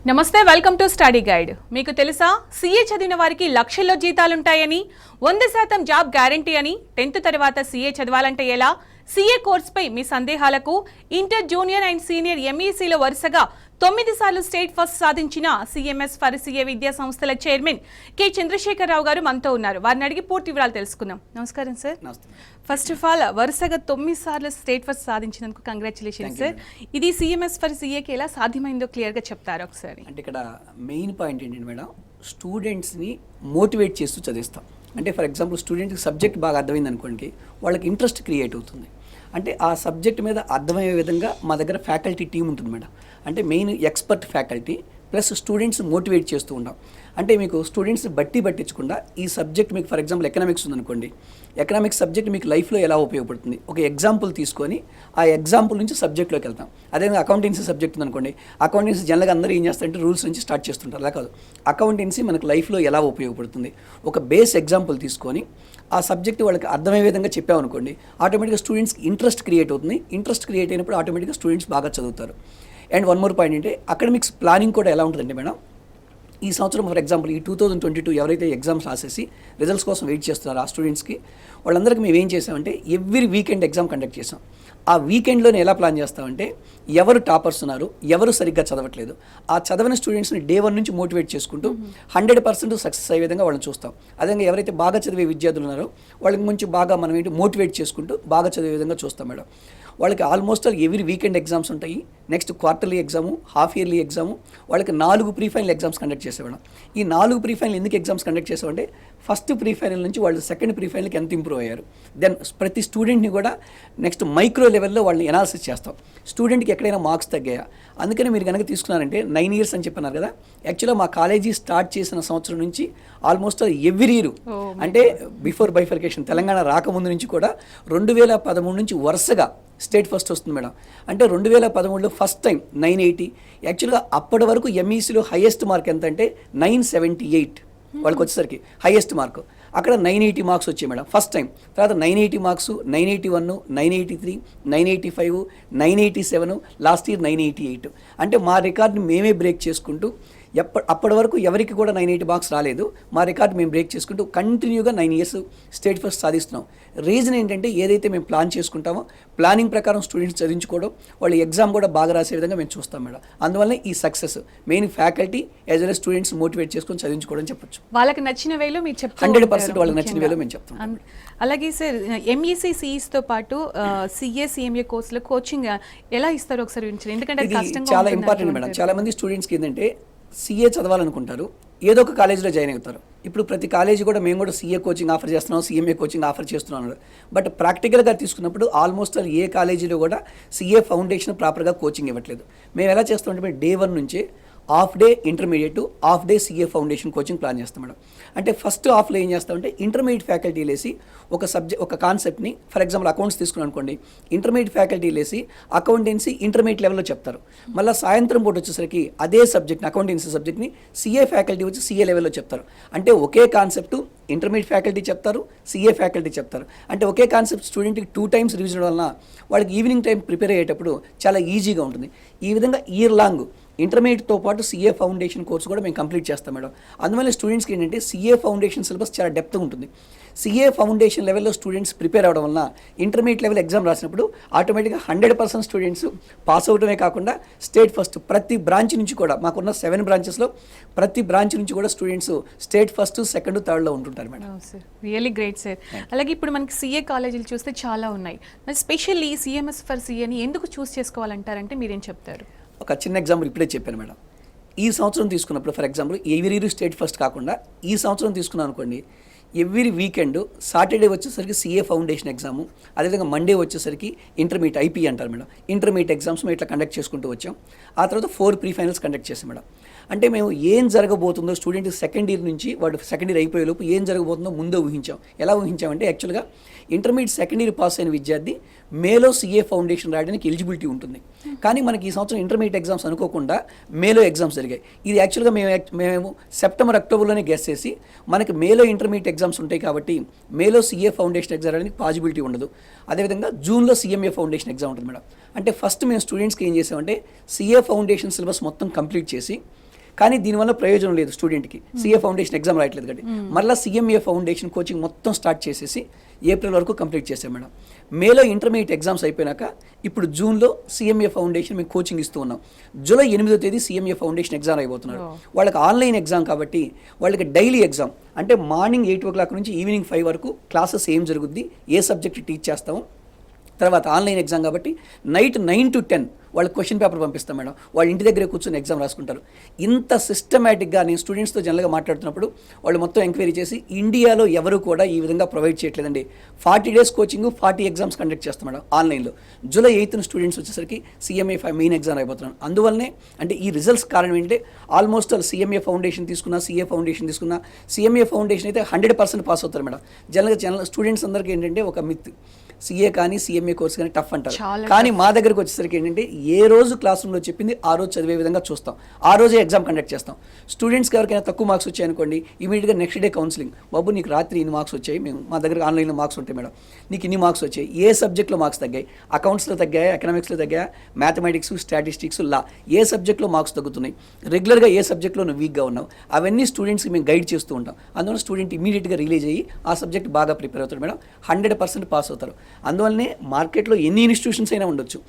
నమస్తే, welcome to study guide. మీకు తెలుసా సీఏ చదివిన వారికి లక్షల్లో జీతాలుంటాయని, 100% జాబ్ గ్యారంటీ అని, 10th తర్వాత సీఏ చదవాలంటే ఎలా? సీఏ కోర్సుపై మీ సందేహాలకు ఇంటర్, జూనియర్ అండ్ సీనియర్ ఎంఈసీలో వరుసగా 9 సార్లు స్టేట్ ఫస్ట్ సాధించిన సిఎంఎస్ ఫర్ సీఏ విద్యా సంస్థల చైర్మన్ కె చంద్రశేఖరరావు గారు మనతో ఉన్నారు. వారిని అడిగి పూర్తి వివరాలు తెలుసుకుందాం. నమస్కారం సార్. ఫస్ట్ ఆఫ్ ఆల్, వరుసగా 9 సార్లు స్టేట్ ఫస్ట్ సాధించినందుకు కంగ్రాచులేషన్స్ సార్. ఇది సిఎంఎస్ ఫర్ సీఏకి ఎలా సాధ్యమైందో క్లియర్గా చెప్తారు ఒకసారి. అంటే ఇక్కడ మెయిన్ పాయింట్ ఏంటంటే మేడం, స్టూడెంట్స్ని మోటివేట్ చేస్తూ చదివిస్తాం. అంటే ఫర్ ఎగ్జాంపుల్ స్టూడెంట్కి సబ్జెక్ట్ బాగా అర్థమైంది అనుకోండి, వాళ్ళకి ఇంట్రెస్ట్ క్రియేట్ అవుతుంది. అంటే ఆ సబ్జెక్ట్ మీద అర్థమయ్యే విధంగా మా దగ్గర ఫ్యాకల్టీ టీం ఉంటుంది మేడం. అంటే main expert faculty plus students motivate చేస్తూ ఉంటాం. అంటే మీకు స్టూడెంట్స్ బట్టించకుండా ఈ సబ్జెక్ట్ మీకు ఫర్ ఎగ్జాంపుల్ ఎకనామిక్స్ ఉందనుకోండి, ఎకనామిక్స్ సబ్జెక్ట్ మీకు లైఫ్లో ఎలా ఉపయోగపడుతుంది ఒక ఎగ్జాంపుల్ తీసుకొని ఆ ఎగ్జాంపుల్ నుంచి సబ్జెక్ట్లోకి వెళ్తాం. అదేవిధంగా అకౌంటెన్సీ సబ్జెక్ట్ ఉందనుకోండి, అకౌంటెన్సీ జనరల్గా అందరూ ఏం చేస్తారంటే రూల్స్ నుంచి స్టార్ట్ చేస్తుంటారు. అలా కాదు, అకౌంటెన్సీ మనకు లైఫ్లో ఎలా ఉపయోగపడుతుంది ఒక బేస్ ఎగ్జాంపుల్ తీసుకొని ఆ సబ్జెక్ట్ వాళ్ళకి అర్థమయ్యే విధంగా చెప్పామనుకోండి, ఆటోమేటిక్గా స్టూడెంట్స్కి ఇంట్రెస్ట్ క్రియేట్ అవుతుంది. ఇంట్రెస్ట్ క్రియేట్ అయినప్పుడు ఆటోమేటిక్గా స్టూడెంట్స్ బాగా చదువుతారు. అండ్ వన్ మోర్ పాయింట్ అంటే అకాడమిక్స్ ప్లానింగ్ కూడా ఎలా ఉంటుందంటే మేడం, ఈ సంవత్సరం ఫర్ ఎగ్జాంపుల్ ఈ 2022 ఎవరైతే ఎగ్జామ్స్ రాసేసి రిజల్ట్స్ కోసం వెయిట్ చేస్తున్నారో ఆ స్టూడెంట్స్కి వాళ్ళందరికీ మేము ఏం చేసామంటే ఎవ్రీ వీకెండ్ ఎగ్జామ్ కండక్ట్ చేసాం. ఆ వీకెండ్లోనే ఎలా ప్లాన్ చేస్తామంటే ఎవరు టాపర్స్ ఉన్నారు, ఎవరు సరిగ్గా చదవట్లేదు, ఆ చదవని స్టూడెంట్స్ని డే 1 నుంచి మోటివేట్ చేసుకుంటూ 100% సక్సెస్ అయ్యే విధంగా వాళ్ళని చూస్తాం. అదేవిధంగా ఎవరైతే బాగా చదివే విద్యార్థులు ఉన్నారో వాళ్ళకి మంచి బాగా మనం ఏంటి మోటివేట్ చేసుకుంటూ బాగా చదివే విధంగా చూస్తాం మేడం. వాళ్ళకి ఆల్మోస్ట్ ఎవ్రీ వీకెండ్ ఎగ్జామ్స్ ఉంటాయి. Next quarterly exam, half yearly exam, వాళ్ళకి 4 ప్రీ ఫైనల్ ఎగ్జామ్స్ కండక్ట్ చేసేవాళ్ళం. ఈ 4 ప్రీ ఫైనల్ ఎందుకు ఎగ్జామ్స్ కండక్ట్ చేసామంటే ఫస్ట్ ప్రీ ఫైనల్ నుంచి వాళ్ళు సెకండ్ ప్రీ ఫైనల్కి ఎంత ఇంప్రూవ్ అయ్యారు, దెన్ ప్రతి స్టూడెంట్ని కూడా నెక్స్ట్ మైక్రో లెవెల్లో వాళ్ళని ఎనాలిసిస్ చేస్తాం. స్టూడెంట్కి ఎక్కడైనా మార్క్స్ తగ్గాయా, అందుకని మీరు కనుక తీసుకున్నారంటే 9 years అని చెప్పన్నారు కదా, యాక్చువల్గా మా కాలేజీ స్టార్ట్ చేసిన సంవత్సరం నుంచి ఆల్మోస్ట్ ఎవ్రీ ఇయర్ అంటే బిఫోర్ బైఫర్కేషన్ తెలంగాణ రాకముందు నుంచి కూడా 2013 నుంచి వరుసగా స్టేట్ ఫస్ట్ వస్తుంది మేడం. అంటే 2013లో ఫస్ట్ టైం 980. యాక్చువల్గా అప్పటి వరకు ఎంఈసీలో హైయెస్ట్ మార్క్ ఎంత అంటే 978 వాళ్ళకి వచ్చేసరికి హైయెస్ట్ మార్క్. అక్కడ 980 మార్క్స్ వచ్చాయి మేడం ఫస్ట్ టైం. తర్వాత 980 మార్క్స్, 981, 983, 985, 987, లాస్ట్ ఇయర్ 988. అంటే మా రికార్డ్ని మేమే బ్రేక్ చేసుకుంటూ అప్పటి వరకు ఎవరికి కూడా 980 మార్క్స్ రాలేదు. మా రికార్డ్ మేము బ్రేక్ చేసుకుంటూ కంటిన్యూగా 9 years స్టేట్ ఫస్ట్ సాధిస్తున్నాం. రీజన్ ఏంటంటే ఏదైతే మేము ప్లాన్ చేసుకుంటామో ప్లానింగ్ ప్రకారం స్టూడెంట్స్ చదివించుకోవడం, వాళ్ళు ఎగ్జామ్ కూడా బాగా రాసే విధంగా మేము చూస్తాం మేడం. అందువల్ల ఈ success main faculty as well as students motivate చేసుకొని చదివించుకోవడం చెప్పొచ్చు. వాళ్ళకి నచ్చిన వేలో మీరు చెప్తారు, 100% వాళ్ళకి నచ్చిన వేలో మేము చెప్తాం. అలాగే సార్, ఎంఈసీ సిఈస్తో పాటు సిఏ సిఎంఏ కోర్సులో కోచింగ్ ఎలా ఇస్తారో ఒకసారి వివరించండి. ఎందుకంటే చాలా ఇంపార్టెంట్ మేడం. చాలా మంది స్టూడెంట్స్కి ఏంటంటే సీఏ చదవాలనుకుంటారు, ఏదో ఒక కాలేజీలో జాయిన్ అవుతారు. ఇప్పుడు ప్రతి కాలేజీ కూడా మేము కూడా సీఏ కోచింగ్ ఆఫర్ చేస్తున్నాం, సిఎంఏ కోచింగ్ ఆఫర్ చేస్తున్నాం. బట్ ప్రాక్టికల్గా తీసుకున్నప్పుడు ఆల్మోస్ట్ ఏ కాలేజీలో కూడా సీఏ ఫౌండేషన్ ప్రాపర్గా కోచింగ్ ఇవ్వట్లేదు. మేము ఎలా చేస్తామంటే డే 1 నుంచే half day intermediate, half day CA foundation coaching plan చేస్తాం మేడం. అంటే ఫస్ట్ హాఫ్లో ఏం చేస్తామంటే ఇంటర్మీడియట్ ఫ్యాకల్టీ లేసి ఒక కాన్సెప్ట్ని ఫర్ ఎగ్జాంపుల్ అకౌంట్స్ తీసుకున్నాం అనుకోండి, ఇంటర్మీడియట్ ఫ్యాకల్టీ లేసి అకౌంటెన్సీ ఇంటర్మీడియట్ లెవెల్లో చెప్తారు. మళ్ళీ సాయంత్రం పూట వచ్చేసరికి అదే సబ్జెక్ట్ని అకౌంటెన్సీ సబ్జెక్ట్ని సీఏ ఫ్యాకల్టీ వచ్చి సీఏ లెవెల్లో చెప్తారు. అంటే ఒకే కాన్సెప్ట్ ఇంటర్మీడియట్ ఫ్యాకల్టీ చెప్తారు, సీఏ ఫ్యాకల్టీ చెప్తారు. అంటే ఒకే కాన్సెప్ట్ స్టూడెంట్కి 2 times రివిజన్ వలన వాళ్ళకి ఈవినింగ్ టైం ప్రిపేర్ అయ్యేటప్పుడు చాలా ఈజీగా ఉంటుంది. ఈ విధంగా ఇయర్ లాంగ్ ఇంటర్మీడియట్తో పాటు సీఏ ఫౌండేషన్ కోర్సు కూడా మేము కంప్లీట్ చేస్తాం మేడం. అందువల్ల స్టూడెంట్స్కి ఏంటంటే సీఏ ఫౌండేషన్ సిలబస్ చాలా డెప్త్గా ఉంటుంది. సీఏ ఫౌండేషన్ లెవెల్లో స్టూడెంట్స్ ప్రిపేర్ అవ్వడం వలన ఇంటర్మీడియట్ లెవెల్ ఎగ్జామ్ రాసినప్పుడు ఆటోమేటిక్గా 100% స్టూడెంట్స్ పాస్ అవడమే కాకుండా స్టేట్ ఫస్ట్ ప్రతి బ్రాంచ్ నుంచి కూడా మాకున్న 7 branchesలో ప్రతి బ్రాంచ్ నుంచి కూడా స్టూడెంట్స్ స్టేట్ ఫస్ట్, సెకండ్, థర్డ్లో ఉంటుంటారు మేడం. Really great sir. అలాగే ఇప్పుడు మనకి సీఏ కాలేజీలు చూస్తే చాలా ఉన్నాయి, మరి స్పెషల్లీ సిఎంఎస్ ఫర్ సీఏని ఎందుకు చూస్ చేసుకోవాలంటారంటే మీరేం చెప్తారు? ఒక చిన్న ఎగ్జాంపుల్ ఇప్పుడే చెప్పాను మేడం. ఈ సంవత్సరం తీసుకున్నప్పుడు for example every year state first కాకుండా ఈ సంవత్సరం తీసుకున్నాను అనుకోండి, ఎవ్రీ వీకెండ్ సాటర్డే వచ్చేసరికి సీఏ ఫౌండేషన్ ఎగ్జాము, అదేవిధంగా మండే వచ్చేసరికి ఇంటర్మీడియట్ ఐపీ అంటారు మేడం, ఇంటర్మీడియట్ ఎగ్జామ్స్ మేము ఇట్లా కండక్ట్ చేసుకుంటూ వచ్చాం. ఆ తర్వాత 4 ప్రీ ఫైనల్స్ కండక్ట్ చేసాం మేడం. అంటే మేము ఏం జరగబోతుందో స్టూడెంట్ సెకండ్ ఇయర్ నుంచి వాడు సెకండ్ ఇయర్ అయిపోయేలోపు ఏం జరగబోతుందో ముందే ఊహించాం. ఎలా ఊహించామంటే యాక్చువల్గా ఇంటర్మీడియట్ సెకండ్ ఇయర్ పాస్ అయిన విద్యార్థి మేలో సీఏ ఫౌండేషన్ రాయడానికి ఎలిజిబిలిటీ ఉంటుంది. కానీ మనకి ఈ సంవత్సరం ఇంటర్మీడియట్ ఎగ్జామ్స్ అనుకోకుండా మేలో ఎగ్జామ్స్ జరిగాయి. ఇది యాక్చువల్గా మేము సెప్టెంబర్, అక్టోబర్లోనే గెస్ చేసి మనకి మేలో ఇంటర్మీడియట్ ఎగ్జామ్స్ ఉంటాయి కాబట్టి మేలో సీఏ ఫౌండేషన్ ఎగ్జామ్ రాయడానికి పాసిబిలిటీ ఉండదు. అదేవిధంగా జూన్లో సిఎంఏ ఫౌండేషన్ ఎగ్జామ్ ఉంటుంది మేడం. అంటే ఫస్ట్ మేము స్టూడెంట్స్కి ఏం చేసామంటే సీఏ ఫౌండేషన్ సిలబస్ మొత్తం కంప్లీట్ చేసి కానీ దీనివల్ల ప్రయోజనం లేదు స్టూడెంట్కి, సీఏ ఫౌండేషన్ ఎగ్జామ్ రాయట్లేదు కాబట్టి మళ్ళీ CMA ఫౌండేషన్ కోచింగ్ మొత్తం స్టార్ట్ చేసేసి ఏప్రిల్ వరకు కంప్లీట్ చేసాం మేడం. మేలో ఇంటర్మీడియట్ ఎగ్జామ్స్ అయిపోయినాక ఇప్పుడు జూన్లో CMA ఫౌండేషన్ మేము కోచింగ్ ఇస్తూ ఉన్నాం. జూలై 8వ తేదీ CMA ఫౌండేషన్ ఎగ్జామ్ అయిపోతున్నారు. వాళ్ళకి ఆన్లైన్ ఎగ్జామ్ కాబట్టి వాళ్ళకి డైలీ ఎగ్జామ్, అంటే మార్నింగ్ 8 o'clock నుంచి ఈవినింగ్ 5 వరకు క్లాసెస్ ఏం జరుగుద్ది, ఏ సబ్జెక్ట్ టీచ్ చేస్తాము, తర్వాత ఆన్లైన్ ఎగ్జామ్ కాబట్టి నైట్ 9 to 10 వాళ్ళకి క్వశ్చన్ పేపర్ పంపిస్తాం మేడం. వాళ్ళ ఇంటి దగ్గరే కూర్చొని ఎగ్జామ్ రాసుకుంటారు. ఇంత సిస్టమేటిక్గా నేను స్టూడెంట్స్తో జనరల్గా మాట్లాడుతున్నప్పుడు వాళ్ళు మొత్తం ఎంక్వైరీ చేసి ఇండియాలో ఎవరు కూడా ఈ విధంగా ప్రొవైడ్ చేయట్లేదండి. 40 days కోచింగ్, 40 ఎగ్జామ్స్ కండక్ట్ చేస్తాం మేడం ఆన్లైన్లో. జూలై 8th స్టూడెంట్స్ వచ్చేసరికి CMA మెయిన్ ఎగ్జామ్ అయిపోతున్నాను. అందువల్లనే అంటే ఈ రిజల్ట్స్ కారణం ఏంటంటే ఆల్మోస్ట్ ఆల్ CMA ఫౌండేషన్ తీసుకున్నా, CA ఫౌండేషన్ తీసుకున్నా, CMA ఫౌండేషన్ అయితే 100% పాస్ అవుతారు మేడం. జనరల్ స్టూడెంట్స్ అందరికీ ఏంటంటే ఒక మిత్, CA కానీ CMA కోర్స్ కానీ టఫ్ అంటారు. కానీ మా దగ్గరకు వచ్చేసరికి ఏంటంటే ఏ రోజు క్లాస్ రూమ్లో చెప్పింది ఆ రోజు చదివే విధంగా చూస్తాం, ఆ రోజే ఎగ్జామ్ కండక్ట్ చేస్తాం. స్టూడెంట్స్కి ఎవరికైనా తక్కువ మార్క్స్ వచ్చాయనుకోండి, ఇమీడియట్గా నెక్స్ట్ డే కౌన్సిలింగ్, బాబు నీకు రాత్రి ఇన్ని మార్క్స్ వచ్చాయి, మేము మా దగ్గర ఆన్లైన్లో మార్క్స్ ఉంటాయి మేడం, నీకు ఇన్ని మార్క్స్ వచ్చాయి, ఏ సబ్జెక్ట్లో మార్క్స్ తగ్గాయి, అకౌంట్స్లో తగ్గాయా, ఎకనామిక్స్లో తగ్గాయా, మ్యాథమెటిక్స్, స్టాటిస్టిక్స్, లా, ఏ సబ్జెక్ట్లో మార్క్స్ తగ్గుతున్నాయి, రెగ్యులర్గా ఏ సబ్జెక్ట్లో నువ్వు వీక్గా ఉన్నావు, అవన్నీ స్టూడెంట్స్కి మేము గైడ్ చేస్తూ ఉంటాం. అందువల్ల స్టూడెంట్ ఇమీడియట్గా రిలీజ్ అయ్యి ఆ సబ్జెక్ట్ బాగా ప్రిపేర్ అవుతాడు మేడం. 100% పాస్ అవుతారు. అందువల్లనే మార్కెట్లో ఎన్ని ఇన్స్టిట్యూషన్స్ అయినా ఉండొచ్చు,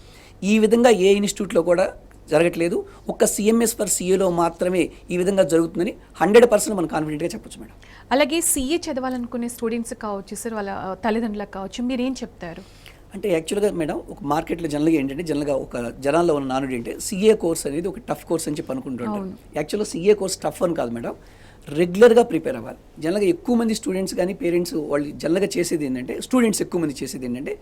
ఈ విధంగా ఏ ఇన్స్టిట్యూట్లో కూడా జరగట్లేదు. ఒక్క CMS ఫర్ CAలో మాత్రమే ఈ విధంగా జరుగుతుందని 100% మనం కాన్ఫిడెంట్గా చెప్పొచ్చు మేడం. అలాగే CA చదవాలనుకునే స్టూడెంట్స్ కావచ్చు సార్, వాళ్ళ తల్లిదండ్రులకు కావచ్చు, మీరు ఏం చెప్తారు? అంటే యాక్చువల్గా మేడం ఒక మార్కెట్లో జనరల్గా ఏంటంటే జనరల్గా ఒక జనాల్లో ఉన్న నానుడి అంటే CA కోర్స్ అనేది ఒక టఫ్ కోర్స్ అని చెప్పి అనుకుంటుంటారు. యాక్చువల్గా CA కోర్స్ టఫ్ అని కాదు మేడం, రెగ్యులర్గా ప్రిపేర్ అవ్వాలి. జనరల్గా ఎక్కువ మంది స్టూడెంట్స్ కానీ పేరెంట్స్ వాళ్ళు జనరల్గా చేసేది ఏంటంటే, స్టూడెంట్స్ ఎక్కువ మంది చేసేది ఏంటంటే,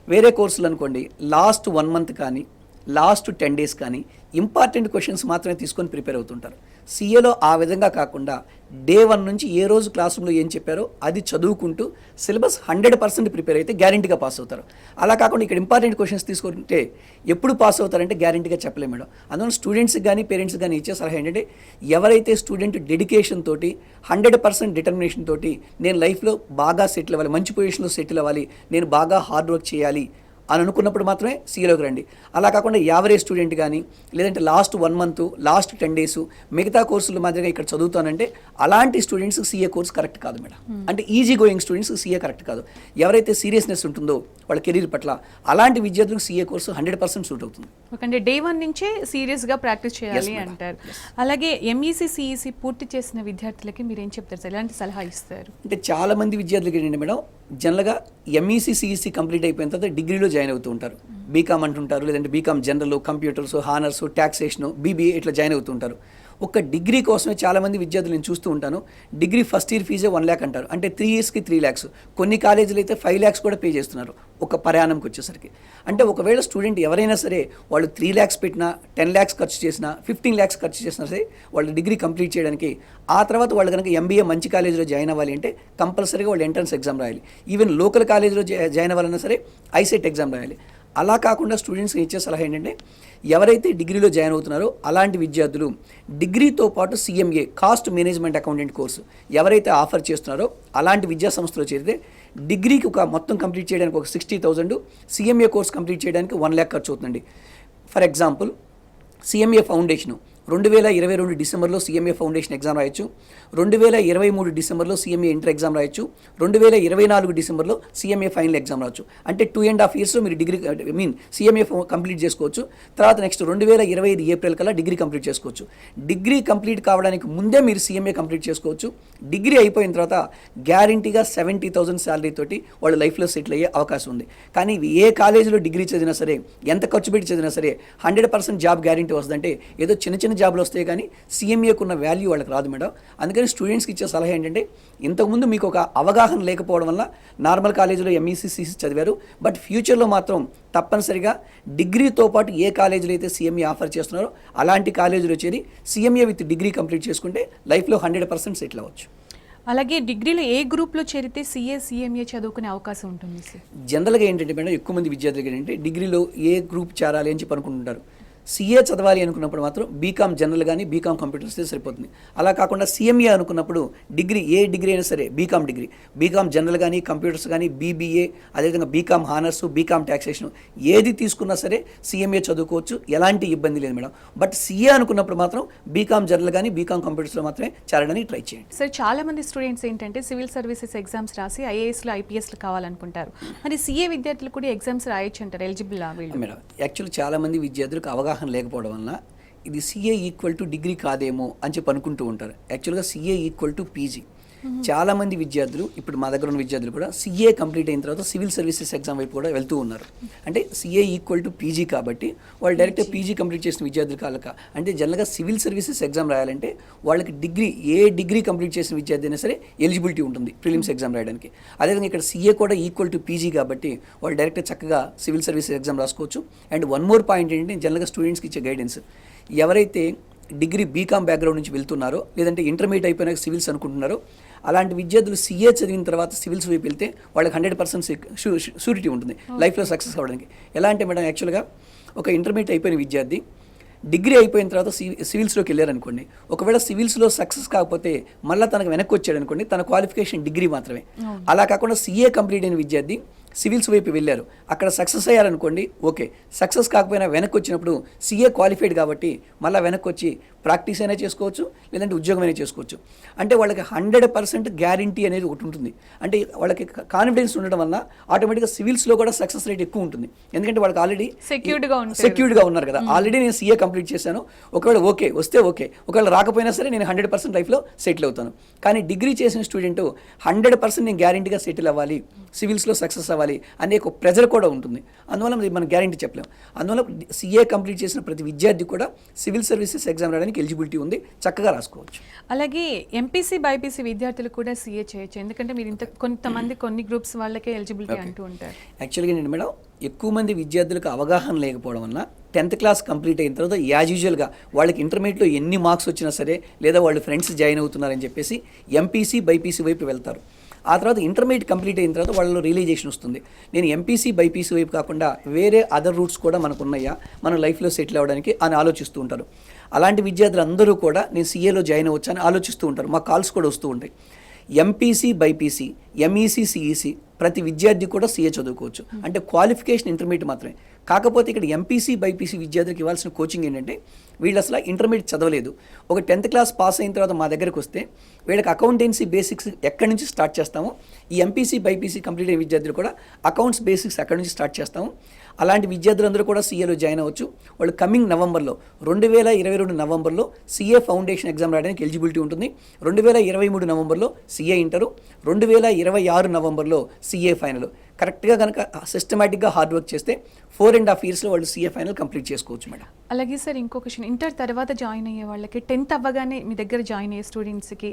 వేరే కోర్సులు అనుకోండి లాస్ట్ 1 month కానీ లాస్ట్ 10 days కానీ ఇంపార్టెంట్ క్వశ్చన్స్ మాత్రమే తీసుకొని ప్రిపేర్ అవుతుంటారు. CAలో ఆ విధంగా కాకుండా డే 1 నుంచి ఏ రోజు క్లాస్ రూమ్లో ఏం చెప్పారో అది చదువుకుంటూ సిలబస్ 100% ప్రిపేర్ అయితే గ్యారెంటీగా పాస్ అవుతారు. అలా కాకుండా ఇక్కడ ఇంపార్టెంట్ క్వశ్చన్స్ తీసుకుంటే ఎప్పుడు పాస్ అవుతారంటే గ్యారెంటీగా చెప్పలేము మేడం. అందువల్ల స్టూడెంట్స్కి కానీ పేరెంట్స్ కానీ ఇచ్చే సలహా ఏంటంటే, ఎవరైతే స్టూడెంట్ డెడికేషన్ తోటి 100% డిటర్మినేషన్ తోటి నేను లైఫ్లో బాగా సెటిల్ అవ్వాలి, మంచి పొజిషన్లో సెటిల్ అవ్వాలి, నేను బాగా హార్డ్ వర్క్ చేయాలి అని అనుకున్నప్పుడు మాత్రమే CAలోకి రండి. అలా కాకుండా యావరేజ్ స్టూడెంట్ కానీ లేదంటే లాస్ట్ 1 month లాస్ట్ 10 days మిగతా కోర్సుల మాదిరిగా ఇక్కడ చదువుతానంటే అలాంటి స్టూడెంట్స్ CA కోర్స్ కరెక్ట్ కాదు మేడం. అంటే easy going students CA correct కాదు. ఎవరైతే సీరియస్నెస్ ఉంటుందో వాళ్ళ కెరీర్ పట్ల అలాంటి విద్యార్థులకు CA కోర్సు 100% సూట్ అవుతుంది. అంటే డే 1 నుంచే సీరియస్గా ప్రాక్టీస్ చేయాలి అంటారు. అలాగే MEC CEC పూర్తి చేసిన విద్యార్థులకి మీరు ఏం చెప్తారు సార్, ఎలాంటి సలహా ఇస్తారు? అంటే చాలా మంది విద్యార్థులకి ఏంటంటే మేడం, జనరల్గా MEC CEC కంప్లీట్ అయిపోయిన తర్వాత డిగ్రీలో జాయిన్ అవుతూ ఉంటారు. బీకామ్ అంటుంటారు, లేదంటే BCom general, computers, honours, taxation, BBA ఇట్లా జాయిన్ అవుతూ ఉంటారు. ఒక డిగ్రీ కోసమే చాలామంది విద్యార్థులు నేను చూస్తూ ఉంటాను, డిగ్రీ ఫస్ట్ ఇయర్ ఫీజే 1 lakh అంటారు. అంటే 3 yearsకి 3 lakhs, కొన్ని కాలేజీలు అయితే 5 lakhs కూడా పే చేస్తున్నారు ఒక ప్రయాణంకి వచ్చేసరికి. అంటే ఒకవేళ స్టూడెంట్ ఎవరైనా సరే వాళ్ళు 3 lakhs పెట్టినా, 10 lakhs ఖర్చు చేసినా, 15 lakhs ఖర్చు చేసినా సరే వాళ్ళు డిగ్రీ కంప్లీట్ చేయడానికి, ఆ తర్వాత వాళ్ళు కనుక MBA మంచి కాలేజీలో జాయిన్ అవ్వాలి అంటే కంపల్సరీగా వాళ్ళు ఎంట్రన్స్ ఎగ్జామ్ రాయాలి. ఈవెన్ లోకల్ కాలేజీలో జాయిన్ అవ్వాలన్నా సరే ICET ఎగ్జామ్ రాయాలి. అలా కాకుండా స్టూడెంట్స్కి ఇచ్చే సలహా ఏంటంటే, ఎవరైతే డిగ్రీలో జాయిన్ అవుతున్నారో అలాంటి విద్యార్థులు డిగ్రీతో పాటు CMA cost management accountant course ఎవరైతే ఆఫర్ చేస్తున్నారో అలాంటి విద్యా సంస్థలో చేరితే డిగ్రీకి ఒక మొత్తం కంప్లీట్ చేయడానికి ఒక 60,000, CMA కోర్స్ కంప్లీట్ చేయడానికి 1 lakh ఖర్చు అవుతుందండి. ఫర్ ఎగ్జాంపుల్ CMA ఫౌండేషను 2022 డిసెంబర్లో CMA ఫౌండేషన్ ఎగ్జామ్ రాయొచ్చు, 2023 డిసెంబర్లో CMA ఇంటర్ ఎగ్జామ్ రాయొచ్చు, 2024 డిసెంబర్లో CMA ఫైనల్ ఎగ్జామ్ రాయొచ్చు. అంటే 2.5 yearsలో మీరు డిగ్రీ CMA కంప్లీట్ చేసుకోవచ్చు. తర్వాత నెక్స్ట్ 2025 ఏప్రిల్ కల్లా డిగ్రీ కంప్లీట్ చేసుకోవచ్చు. డిగ్రీ కంప్లీట్ కావడానికి ముందే మీరు CMA కంప్లీట్ చేసుకోవచ్చు. డిగ్రీ అయిపోయిన తర్వాత గ్యారంటీగా 70,000 శాలరీ తోటి వాళ్ళు లైఫ్లో సెటిల్ అయ్యే అవకాశం ఉంది. కానీ ఏ కాలేజీలో డిగ్రీ చదివినా సరే, ఎంత ఖర్చు పెట్టి చదివినా సరే 100% జాబ్ గ్యారంటీ వస్తుందంటే ఏదో చిన్న జాబ్లు వస్తాయి, కానీ CMAకు ఉన్న వాల్యూ వాళ్ళకి రాదు మేడం. అందుకని స్టూడెంట్స్కి ఇచ్చే సలహా ఏంటంటే, ఇంతకుముందు మీకు ఒక అవగాహన లేకపోవడం వల్ల నార్మల్ కాలేజీలో MEC CEC చదివారు, బట్ ఫ్యూచర్లో మాత్రం తప్పనిసరిగా డిగ్రీతో పాటు ఏ కాలేజీలో అయితే CMA ఆఫర్ చేస్తున్నారో అలాంటి కాలేజీలో చేరి CMA విత్ డిగ్రీ కంప్లీట్ చేసుకుంటే లైఫ్లో 100% సెటిల్ అవ్వచ్చు. అలాగే డిగ్రీలో ఏ గ్రూప్లో చేరితే CA CMA చదువుకునే అవకాశం ఉంటుంది సార్? జనరల్గా ఏంటంటే మేడం, ఎక్కువ మంది విద్యార్థులకి ఏంటంటే డిగ్రీలో ఏ గ్రూప్ చేరాలి అని చెప్పి అనుకుంటుంటారు. సిఏ చదవాలి అనుకున్నప్పుడు మాత్రం బీకామ్ జనరల్ కానీ బీకామ్ కంప్యూటర్స్ సరిపోతుంది. అలా కాకుండా సిఎంఏ అనుకున్నప్పుడు డిగ్రీ ఏ డిగ్రీ అయినా సరే బీకామ్ డిగ్రీ, బీకామ్ జనరల్ కానీ కంప్యూటర్స్ కానీ బీబీఏ, అదేవిధంగా బీకామ్ హానర్స్, బీకామ్ ట్యాక్సేషన్ ఏది తీసుకున్నా సరే సిఎంఏ చదువుకోవచ్చు, ఎలాంటి ఇబ్బంది లేదు మేడం. బట్ సిఏ అనుకున్నప్పుడు మాత్రం బీకామ్ జనరల్ కానీ బీకామ్ కంప్యూటర్స్లో మాత్రమే చేరడానికి ట్రై చేయండి. సార్ చాలా మంది స్టూడెంట్స్ ఏంటంటే సివిల్ సర్వీసెస్ ఎగ్జామ్స్ రాసి ఐఏఎస్లు ఐపీఎస్లు కావాలనుకుంటారు. మరి సిఏ విద్యార్థులు కూడా ఎగ్జామ్స్ రాయొచ్చు అంటారు, ఎలిజిబుల్ వీళ్ళు? మేడం యాక్చువల్లీ చాలామంది విద్యార్థులకు అవగాహన లేకపోవడం వలన ఇది సిఏ ఈక్వల్ టు డిగ్రీ కాదేమో అని చెప్పి అనుకుంటూ ఉంటారు. యాక్చువల్గా సిఏ ఈక్వల్ టు పీజీ. చాలామంది విద్యార్థులు ఇప్పుడు మా దగ్గర ఉన్న విద్యార్థులు కూడా సిఏ కంప్లీట్ అయిన తర్వాత సివిల్ సర్వీసెస్ ఎగ్జామ్ వైపు కూడా వెళ్తూ ఉన్నారు. అంటే సిఏ ఈక్వల్ టు పీజీ కాబట్టి వాళ్ళు డైరెక్ట్ పీజీ కంప్లీట్ చేసిన విద్యార్థులు కాలక, అంటే జనరల్గా సివిల్ సర్వీసెస్ ఎగ్జామ్ రాయాలంటే వాళ్ళకి డిగ్రీ ఏ డిగ్రీ కంప్లీట్ చేసిన విద్యార్థి అయినా సరే ఎలిజిబిలిటీ ఉంటుంది ప్రిలిమ్స్ ఎగ్జామ్ రాయడానికి. అదేవిధంగా ఇక్కడ సిఏ కూడా ఈక్వల్ టు పీజీ కాబట్టి వాళ్ళు డైరెక్ట్ చక్కగా సివిల్ సర్వీసెస్ ఎగ్జామ్ రాసుకోవచ్చు. అండ్ వన్ మోర్ పాయింట్ ఏంటంటే జనరల్గా స్టూడెంట్స్కి ఇచ్చే గైడెన్స్, ఎవరైతే డిగ్రీ బీకామ్ బ్యాక్గ్రౌండ్ నుంచి వెళ్తున్నారో లేదంటే ఇంటర్మీడియట్ అయిపోయినాక సివిల్స్ అనుకుంటున్నారో అలాంటి విద్యార్థులు సిఏ చదివిన తర్వాత సివిల్స్ వైపు వెళ్తే వాళ్ళకి 100% షూరిటీ ఉంటుంది లైఫ్లో సక్సెస్ అవ్వడానికి. ఎలా అంటే మేడం యాక్చువల్గా ఒక ఇంటర్మీడియట్ అయిపోయిన విద్యార్థి డిగ్రీ అయిపోయిన తర్వాత సివిల్స్లోకి వెళ్ళారనుకోండి, ఒకవేళ సివిల్స్లో సక్సెస్ కాకపోతే మళ్ళీ తనకు వెనక్కి వచ్చాడు అనుకోండి, తన క్వాలిఫికేషన్ డిగ్రీ మాత్రమే. అలా కాకుండా సిఏ కంప్లీట్ అయిన విద్యార్థి సివిల్స్ వైపు వెళ్ళారు, అక్కడ సక్సెస్ అయ్యారనుకోండి, ఓకే. సక్సెస్ కాకపోయినా వెనక్కి వచ్చినప్పుడు సిఏ క్వాలిఫైడ్ కాబట్టి మళ్ళీ వెనక్కి వచ్చి ప్రాక్టీస్ అయినా చేసుకోవచ్చు, లేదంటే ఉద్యోగం అయినా చేసుకోవచ్చు. అంటే వాళ్ళకి 100% గ్యారంటీ అనేది ఒకటి ఉంటుంది. అంటే వాళ్ళకి కాన్ఫిడెన్స్ ఉండడం వల్ల ఆటోమేటిక్గా సివిల్స్లో కూడా సక్సెస్ రేట్ ఎక్కువ ఉంటుంది. ఎందుకంటే వాళ్ళకి ఆల్రెడీ సెక్యూర్డ్గా ఉన్నారు కదా, ఆల్రెడీ నేను సిఏ కంప్లీట్ చేశాను, ఒకవేళ ఓకే వస్తే ఓకే, ఒకవేళ రాకపోయినా సరే నేను 100% లైఫ్లో సెటిల్ అవుతాను. కానీ డిగ్రీ చేసిన స్టూడెంట్ 100% నేను గ్యారంటీగా సెటిల్ అవ్వాలి, సివిల్స్లో సక్సెస్ అవ్వాలి అనే ఒక ప్రెజర్ కూడా ఉంటుంది. అందువల్ల మనం గ్యారంటీ చెప్పలేము. అందువల్ల సిఏ కంప్లీట్ చేసిన ప్రతి విద్యార్థి కూడా సివిల్ సర్వీసెస్ ఎగ్జామ్ రాయడానికి ఎలిజిబిలిటీ ఉంది, చక్కగా రాసుకోవచ్చు. అలాగే ఎంపీసీ బైపీసీ విద్యార్థులు కూడా సిఏ చేయొచ్చు, ఎందుకంటే మీరు కొంతమంది కొన్ని గ్రూప్స్ వాళ్ళకే ఎలిజిబిలిటీ అంటూ ఉంటారు. యాక్చువల్గా నేను మేడం ఎక్కువ మంది విద్యార్థులకు అవగాహన లేకపోవడం వల్ల 10th క్లాస్ కంప్లీట్ అయిన తర్వాత యాజ్ యూజువల్గా వాళ్ళకి ఇంటర్మీడియట్లో ఎన్ని మార్క్స్ వచ్చినా సరే లేదా వాళ్ళు ఫ్రెండ్స్ జాయిన్ అవుతున్నారని చెప్పేసి ఎంపీసీ బైపీసీ వైపు వెళ్తారు. ఆ తర్వాత ఇంటర్మీడియట్ కంప్లీట్ అయిన తర్వాత వాళ్ళలో రియలైజేషన్ వస్తుంది, నేను ఎంపీసీ బైపీసీ వైపు కాకుండా వేరే అదర్ రూట్స్ కూడా మనకు ఉన్నాయా మనం లైఫ్లో సెటిల్ అవ్వడానికి అని ఆలోచిస్తూ ఉంటారు. అలాంటి విద్యార్థులు అందరూ కూడా నేను సీఏలో జాయిన్ అవ్వచ్చు అని ఆలోచిస్తూ ఉంటారు. మా కాల్స్ కూడా వస్తూ ఉంటాయి. ఎంపీసీ బైపీసీ ఎంఈసీ సిఈసీ ప్రతి విద్యార్థి కూడా సీఏ చదువుకోవచ్చు. అంటే క్వాలిఫికేషన్ ఇంటర్మీడియట్ మాత్రమే. కాకపోతే ఇక్కడ ఎంపీసీ బైపీసీ విద్యార్థులకు ఇవ్వాల్సిన కోచింగ్ ఏంటంటే వీళ్ళు అసలు ఇంటర్మీడియట్ చదవలేదు, ఒక 10th క్లాస్ పాస్ అయిన తర్వాత మా దగ్గరకు వస్తే వీళ్ళకి అకౌంటెన్సీ బేసిక్స్ ఎక్కడి నుంచి స్టార్ట్ చేస్తామో ఈ ఎంపీసీ బైపీసీ కంప్లీట్ అయిన విద్యార్థులు కూడా అకౌంట్స్ బేసిక్స్ అక్కడి నుంచి స్టార్ట్ చేస్తాము. అలాంటి విద్యార్థులందరూ కూడా సీఏలో జాయిన్ అవ్వచ్చు. వాళ్ళు కమింగ్ నవంబర్లో 2022 నవంబర్లో సీఏ ఫౌండేషన్ ఎగ్జామ్ రాయడానికి ఎలిజిబిలిటీ ఉంటుంది. 2023 నవంబర్లో సీఏ ఇంటరు, 2026 నవంబర్లో సీఏ ఫైనల్. కరెక్ట్గా కనుక సిస్టమేటిక్గా హార్డ్ వర్క్ చేస్తే 4.5 yearsలో వాళ్ళు సీఏ ఫైనల్ కంప్లీట్ చేసుకోవచ్చు మేడం. అలాగే సార్ ఇంకో క్వశ్చన్, ఇంటర్ తర్వాత జాయిన్ అయ్యే వాళ్ళకి 10th అవ్వగానే మీ దగ్గర జాయిన్ అయ్యే స్టూడెంట్స్కి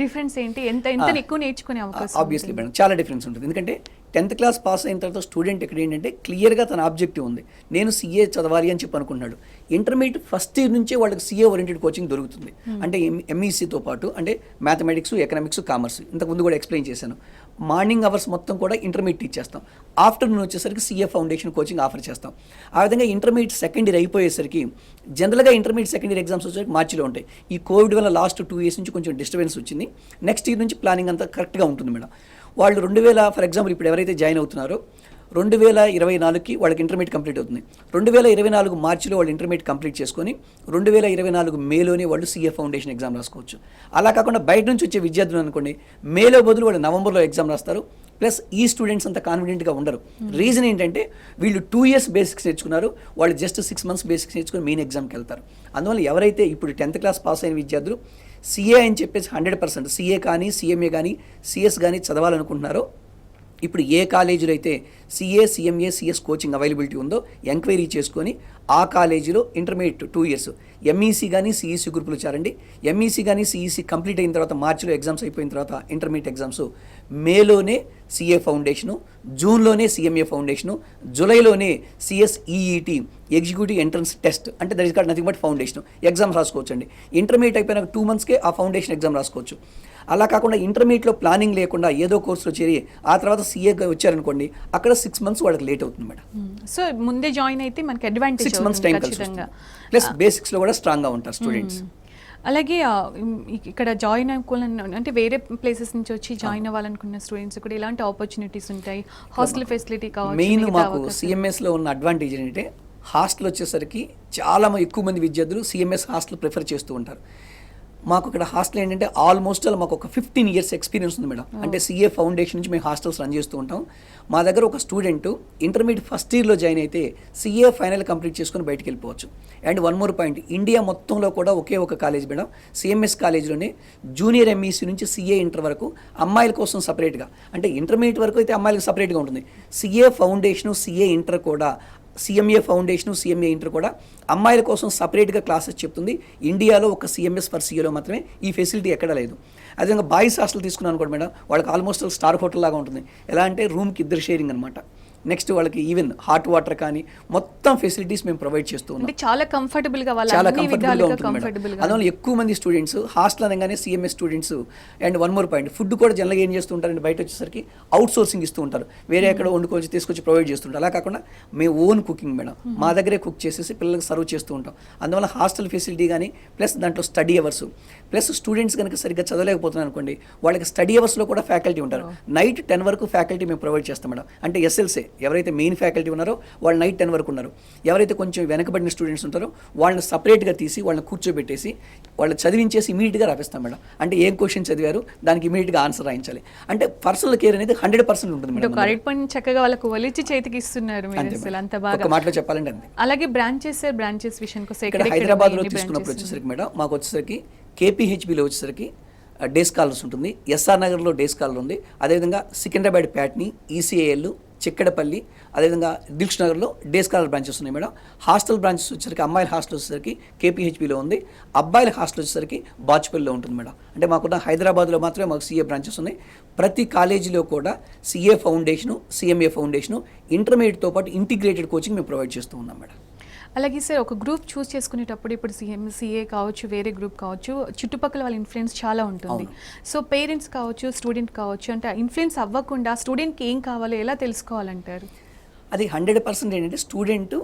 డిఫరెన్స్ ఏంటి, ఎంత ఎక్కువ నేర్చుకునే అవకాశం? ఆబ్వియస్లీ మేడం చాలా డిఫరెన్స్ ఉంటుంది. ఎందుకంటే 10th క్లాస్ పాస్ అయిన తర్వాత స్టూడెంట్ ఇక్కడ ఏంటంటే క్లియర్గా తన ఆబ్జెక్టివ్ ఉంది, నేను సీఏ చదవాలి అని చెప్పి అనుకుంటున్నాడు. ఇంటర్మీడియట్ ఫస్ట్ ఇయర్ నుంచే వాళ్ళకి సీఏ ఓరియంటెడ్ కోచింగ్ దొరుకుతుంది. అంటే ఎంఈసీతో పాటు అంటే మ్యాథమెటిక్స్, ఎకనామిక్స్, కామర్స్ ఇంతకుముందు కూడా ఎక్స్ప్లెయిన్ చేశాను. మార్నింగ్ అవర్స్ మొత్తం కూడా ఇంటర్మీడియట్ టీచ్ చేస్తాం, ఆఫ్టర్నూన్ వచ్చేసరికి సీఏ ఫౌండేషన్ కోచింగ్ ఆఫర్ చేస్తాం. ఆ విధంగా ఇంటర్మీడియట్ సెకండ్ ఇయర్ అయిపోయేసరికి జనరల్గా ఇంటర్మీడియట్ సెకండ్ ఇయర్ ఎగ్జామ్స్ వచ్చేసరికి మార్చిలో ఉంటాయి. ఈ కోవిడ్ వల్ల లాస్ట్ 2 years నుంచి కొంచెం డిస్టర్బెన్స్ వచ్చింది. నెక్స్ట్ ఇయర్ నుంచి ప్లానింగ్ అంతా కరెక్ట్గా ఉంటుంది మేడం. వాళ్ళు 2000 ఫర్ ఎగ్జాంపుల్ ఇప్పుడు ఎవరైతే జాయిన్ అవుతున్నారో 2024కి వాళ్ళకి ఇంటర్మీడియట్ కంప్లీట్ అవుతుంది. 2024 మార్చిలో వాళ్ళు ఇంటర్మీడియట్ కంప్లీట్ చేసుకొని 2024 మేలోనే వాళ్ళు సీఏ ఫౌండేషన్ ఎగ్జామ్ రాసుకోవచ్చు. అలా కాకుండా బయట నుంచి వచ్చే విద్యార్థులు అనుకోండి మేలో బదులు వాళ్ళు నవంబర్లో ఎగ్జామ్ రాస్తారు. ప్లస్ ఈ స్టూడెంట్స్ అంత కాన్ఫిడెంట్గా ఉండరు. రీజన్ ఏంటంటే వీళ్ళు 2 years బేసిక్స్ నేర్చుకున్నారు, వాళ్ళు జస్ట్ 6 months బేసిక్స్ నేర్చుకుని మెయిన్ ఎగ్జామ్కి వెళ్తారు. అందువల్ల ఎవరైతే ఇప్పుడు 10th క్లాస్ పాస్ అయిన విద్యార్థులు సీఏ అని చెప్పేసి 100% సీఏ కానీ సిఎంఏ కానీ సిఎస్ కానీ చదవాలనుకుంటున్నారో ఇప్పుడు ఏ కాలేజీలో అయితే CA CMA CS coaching availability ఉందో ఎంక్వైరీ చేసుకొని ఆ కాలేజీలో ఇంటర్మీడియట్ 2 years ఎంఈసీ కానీ సిఈసీ గ్రూపులు చేరండి. ఎంఈసీ కానీ సిఈసీ కంప్లీట్ అయిన తర్వాత మార్చిలో ఎగ్జామ్స్ అయిపోయిన తర్వాత ఇంటర్మీడియట్ ఎగ్జామ్స్ మేలోనే సిఏ ఫౌండేషను, జూన్లోనే సిఎంఏ ఫౌండేషను, జూలైలోనే సిఎస్ఈఈటీ ఎగ్జిక్యూటివ్ ఎంట్రన్స్ టెస్ట్ అంటే that is called nothing but foundation exams రాసుకోవచ్చు అండి. ఇంటర్మీడియట్ అయిపోయిన 2 monthsకే ఆ ఫౌండేషన్ ఎగ్జామ్ రాసుకోవచ్చు. అలా కాకుండా ఇంటర్మీడియట్లో ప్లానింగ్ లేకుండా ఏదో కోర్సులో చేరి ఆ తర్వాత సీఏగా వచ్చారనుకోండి అక్కడ 6 months వాళ్ళకి లేట్ అవుతుంది మేడం. సో ముందే జాయిన్ అయితే మనకి అడ్వాంటేజ్ మంత్స్ టైం కలిసి ఖచ్చితంగా. ప్లస్ బేసిక్స్లో కూడా స్ట్రాంగ్గా ఉంటారు స్టూడెంట్స్. అలాగే ఇక్కడ జాయిన్ అవ్వాలని అంటే వేరే ప్లేసెస్ నుంచి వచ్చి జాయిన్ అవ్వాలనుకున్న స్టూడెంట్స్ కూడా ఎలాంటి ఆపర్చునిటీస్ ఉంటాయి? హాస్టల్ ఫెసిలిటీ కావచ్చు, మెయిన్ మిగతా మాకు అవకాశాలు. సిఎంఎస్లో ఉన్న అడ్వాంటేజ్ ఏంటంటే హాస్టల్ వచ్చేసరికి చాలా ఎక్కువ మంది విద్యార్థులు సిఎంఎస్ హాస్టల్ ప్రిఫర్ చేస్తూ ఉంటారు. మాకు ఇక్కడ హాస్టల్ ఏంటంటే ఆల్మోస్ట్ మాకు ఒక 15 years ఎక్స్పీరియన్స్ ఉంది మేడం. అంటే సిఏ ఫౌండేషన్ నుంచి మేము హాస్టల్స్ రన్ చేస్తూ ఉంటాం. మా దగ్గర ఒక స్టూడెంట్ ఇంటర్మీడియట్ ఫస్ట్ ఇయర్లో జాయిన్ అయితే సిఏ ఫైనల్ కంప్లీట్ చేసుకొని బయటికి వెళ్ళిపోవచ్చు. And one more point, India మొత్తంలో కూడా ఒకే ఒక కాలేజ్ మేడం, సిఎంఎస్ కాలేజ్లోనే జూనియర్ ఎంఈసీ నుంచి సిఏ ఇంటర్ వరకు అమ్మాయిల కోసం సపరేట్గా, అంటే ఇంటర్మీడియట్ వరకు అయితే అమ్మాయిలకు సపరేట్గా ఉంటుంది. సిఏ ఫౌండేషను, సిఏ ఇంటర్ కూడా, సిఎంఏ ఫౌండేషను, సిఎంఏ ఇంటర్ కూడా అమ్మాయిల కోసం సపరేట్గా క్లాసెస్ చెప్తుంది. ఇండియాలో ఒక సిఎంఎస్ ఫర్ సిఏలో మాత్రమే ఈ ఫెసిలిటీ ఎక్కడ లేదు. అదేవిధంగా బాయ్స్ హాస్టల్ తీసుకున్నాను కూడా మేడం, వాళ్ళకి ఆల్మోస్ట్ స్టార్ హోటల్ లాగా ఉంటుంది. ఎలా అంటే రూమ్కి 2 షేరింగ్ అనమాట. నెక్స్ట్ వాళ్ళకి ఈవెన్ హాట్ వాటర్ కానీ మొత్తం ఫెసిలిటీస్ మేము ప్రొవైడ్ చేస్తూ ఉన్నాం. అంటే చాలా కంఫర్టబుల్ గా వాళ్ళ చాలా అన్ని కంఫర్టబుల్గా విధాలుగా ఉంటుంది మేడం. కంఫర్టబుల్ గా. అందువల్ల ఎక్కువ మంది స్టూడెంట్స్ హాస్టల్ అనగానే CMS students. And one more point, food కూడా జనరల్గా ఏం చేస్తూ ఉంటారంటే బయట వచ్చేసరికి అవుట్ సోర్సింగ్ ఇస్తూ ఉంటారు, వేరే ఎక్కడ వండుకొచ్చి తీసుకొచ్చి ప్రొవైడ్ చేస్తుంటారు. అలా కాకుండా మేము ఓన్ కుకింగ్ మేడం, మా దగ్గరే కుక్ చేసేసి పిల్లలకు సర్వ్ చేస్తూ ఉంటాం. అందువల్ల హాస్టల్ ఫెసిలిటీ కానీ ప్లస్ దాంట్లో స్టడీ అవర్స్ ప్లస్ స్టూడెంట్స్ కనుక సరిగ్గా చదవలేకపోతున్నారు అనుకోండి, వాళ్ళకి స్టడీ అవర్స్లో కూడా ఫ్యాకల్టీ ఉంటారు. నైట్ 10 వరకు ఫ్యాకల్టీ మేము ప్రొవైడ్ చేస్తాం మేడం. అంటే ఎస్ఎల్సే ఎవరైతే మెయిన్ ఫ్యాకల్టీ ఉన్నారో వాళ్ళు నైట్ 10 వరకు ఉన్నారు. ఎవరైతే కొంచెం వెనకబడిన స్టూడెంట్స్ ఉంటారో వాళ్ళని సపరేట్గా తీసి వాళ్ళని కూర్చోబెట్టేసి వాళ్ళు చదివించేసి ఇమీడియట్గా రాపిస్తాం మేడం. అంటే ఏం క్వశ్చన్ చదివారు దానికి ఇమీడియట్గా ఆన్సర్ రాయించాలి. అంటే పర్సనల్ కేర్ అనేది 100% ఉంటుంది మేడం. కరెక్ట్ పాయింట్ చక్కగా వాళ్ళకు ఒలిచి చేతికి ఇస్తున్నారు మీరు అసలు అంత బాగా. ఒక మాటలో చెప్పాలంటే అంతే. అలాగే బ్రాంచెస్ విషయానికి వస్తే ఇక్కడ హైదరాబాద్లో తీసుకున్నప్పుడు వచ్చేసరికి మేడం మాకు వచ్చేసరికి కేపీహెచ్బిలో వచ్చేసరికి డే స్కాలర్స్ ఉంటుంది, ఎస్ఆర్ నగర్లో డే స్కాలర్ ఉంది, అదేవిధంగా సికింద్రాబాద్ ప్యాట్ని, ఈసీఏఎల్, చిక్కడపల్లి, అదేవిధంగా దిల్ష్ నగర్లో డే స్కాలర్ బ్రాంచెస్ ఉన్నాయి మేడం. హాస్టల్ బ్రాంచెస్ వచ్చేసరికి అమ్మాయిల హాస్టల్ వచ్చేసరికి కేపీహెచ్బిలో ఉంది, అబ్బాయిల హాస్టల్ వచ్చేసరికి బాచుపల్లిలో ఉంటుంది మేడం. అంటే మాకున్న హైదరాబాద్లో మాత్రమే మాకు సిఏ బ్రాంచెస్ ఉన్నాయి. ప్రతి కాలేజీలో కూడా సిఏ ఫౌండేషను, సిఎంఏ ఫౌండేషను, ఇంటర్మీడియట్తో పాటు ఇంటిగ్రేటెడ్ కోచింగ్ మేము ప్రొవైడ్ చేస్తూ ఉన్నాం మేడం. అలాగే సార్ ఒక గ్రూప్ చూస్ చేసుకునేటప్పుడు ఇప్పుడు సిఏ కావచ్చు, వేరే గ్రూప్ కావచ్చు, చుట్టుపక్కల వాళ్ళ ఇన్ఫ్లుయెన్స్ చాలా ఉంటుంది. సో పేరెంట్స్ కావచ్చు, స్టూడెంట్ కావచ్చు, అంటే ఇన్ఫ్లుయెన్స్ అవ్వకుండా స్టూడెంట్కి ఏం కావాలో ఎలా తెలుసుకోవాలంటారు? అది 100% ఏంటంటే స్టూడెంట్